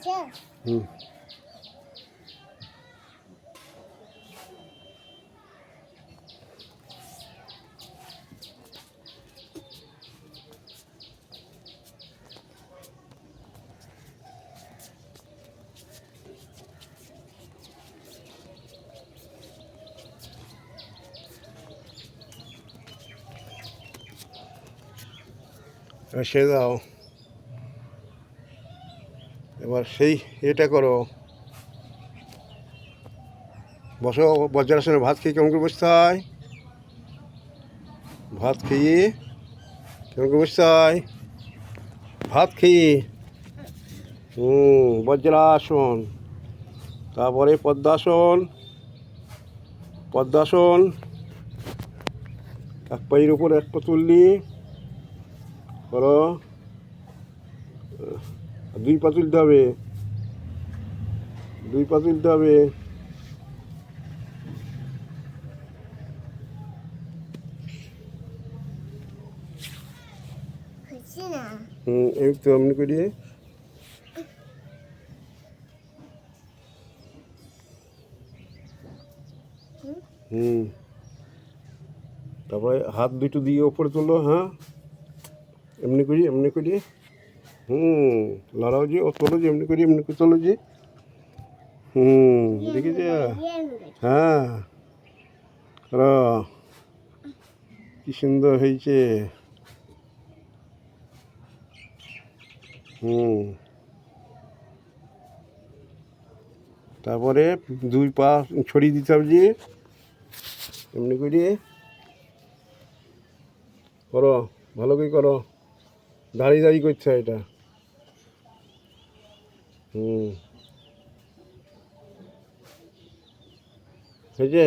হুম সে দাও এবার সেই এটা করো বসো বজ্রাসনে ভাত খেয়ে কেমন করে বসতে হয় ভাত খেয়ে কেমন করে বসতে হয় ভাত খেয়ে বজ্রাসন তারপরে পদ্মাসন পদ্মাসন এক পায়ের উপর এক পা তুললি করো দুই পা তুলতে হবে দুই পা তুলতে হবে এই তো এমনি করি তারপরে হাত দুটো দিয়ে ওপরে তোলো হ্যাঁ এমনি করি লড়াও যে ও তোলো যে এমনি করে তোলো যে দেখেছি হ্যাঁ কি সুন্দর হয়েছে তারপরে দুই পা ছড়িয়ে দিতে হবে যে এমনি করে করো ভালো করে করো দাঁড়িয়ে দাঁড়িয়ে করতে হয় এটা হয়েছে